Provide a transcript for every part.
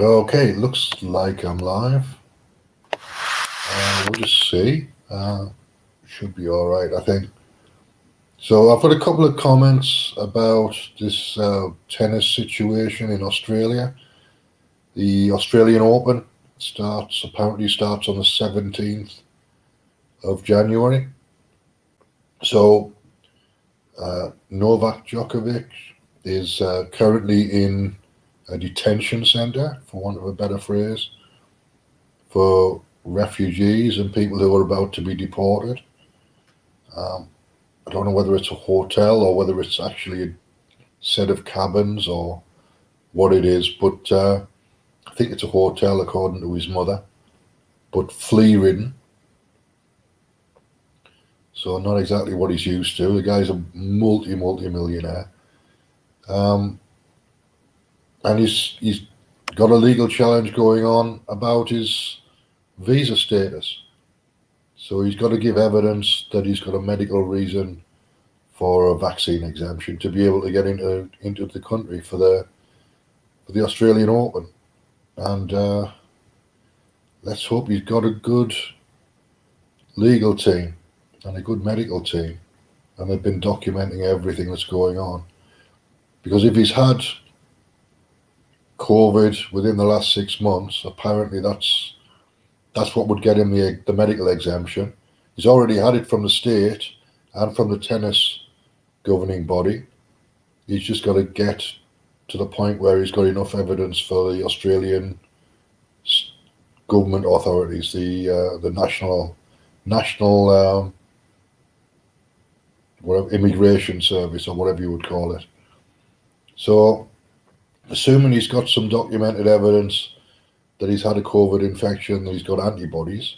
Okay, it looks like I'm live. We'll just see. Should be all right, I think. So I've got a couple of comments about this tennis situation in Australia. The Australian Open apparently starts on the 17th of January. So Novak Djokovic is currently in a detention centre, for want of a better phrase, for refugees and people who are about to be deported. I don't know whether it's a hotel or whether it's actually a set of cabins or what it is, but I think it's a hotel according to his mother, but flea-ridden. So not exactly what he's used to. The guy's a multi-millionaire. And he's got a legal challenge going on about his visa status. So he's got to give evidence that he's got a medical reason for a vaccine exemption to be able to get into the country for the Australian Open. And let's hope he's got a good legal team and a good medical team, and they've been documenting everything that's going on. Because if he's had COVID within the last 6 months, apparently that's what would get him the medical exemption. He's already had it from the state and from the tennis governing body. He's just got to get to the point where he's got enough evidence for the Australian government authorities, the national whatever, immigration service or whatever you would call it. So, assuming he's got some documented evidence that he's had a COVID infection, that he's got antibodies,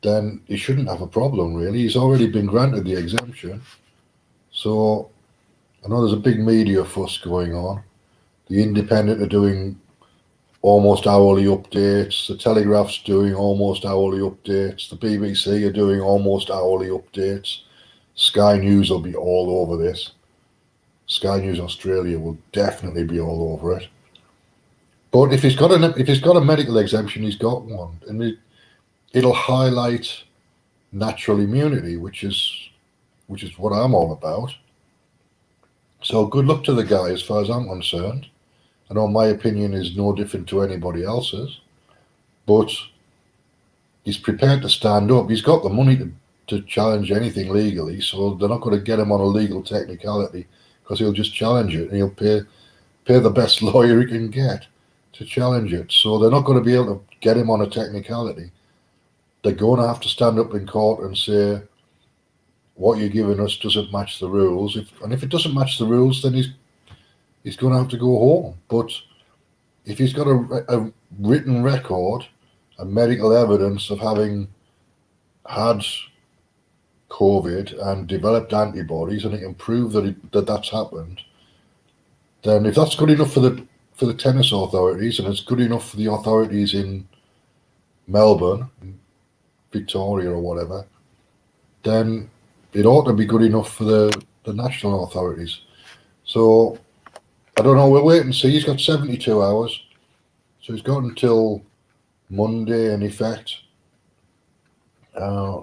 then he shouldn't have a problem, really. He's already been granted the exemption. So I know there's a big media fuss going on. The Independent are doing almost hourly updates. The Telegraph's doing almost hourly updates. The BBC are doing almost hourly updates. Sky News will be all over this. Sky News Australia will definitely be all over it. But if he's got a medical exemption, he's got one, and it'll highlight natural immunity, which is what I'm all about. So good luck to the guy as far as I'm concerned. I know my opinion is no different to anybody else's, but he's prepared to stand up. He's got the money to challenge anything legally, so they're not going to get him on a legal technicality, because he'll just challenge it and he'll pay the best lawyer he can get to challenge it. So they're not going to be able to get him on a technicality. They're going to have to stand up in court and say, what you're giving us doesn't match the rules. If it doesn't match the rules, then he's going to have to go home. But if he's got a written record and medical evidence of having had COVID and developed antibodies, and it can prove that that's happened, then if that's good enough for the tennis authorities, and it's good enough for the authorities in Melbourne, Victoria or whatever, then it ought to be good enough for the national authorities. So I don't know, we'll wait and see. He's got 72 hours, so he's got until Monday in effect.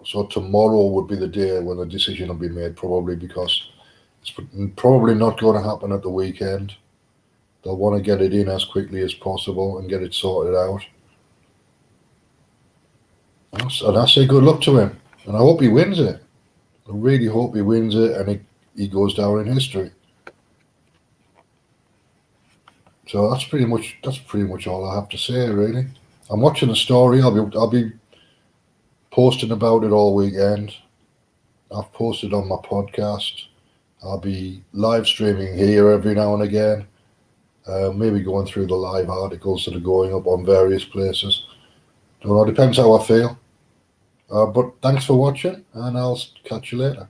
So tomorrow would be the day when the decision will be made, probably, because it's probably not going to happen at the weekend. They'll want to get it in as quickly as possible and get it sorted out. And I say good luck to him, and I hope he wins it. I really hope he wins it, and he goes down in history. So that's pretty much all I have to say, really. I'm watching the story. I'll be posting about it all weekend. I've posted on my podcast. I'll be live streaming here every now and again. Maybe going through the live articles that are going up on various places. Don't know, depends how I feel. But thanks for watching, and I'll catch you later.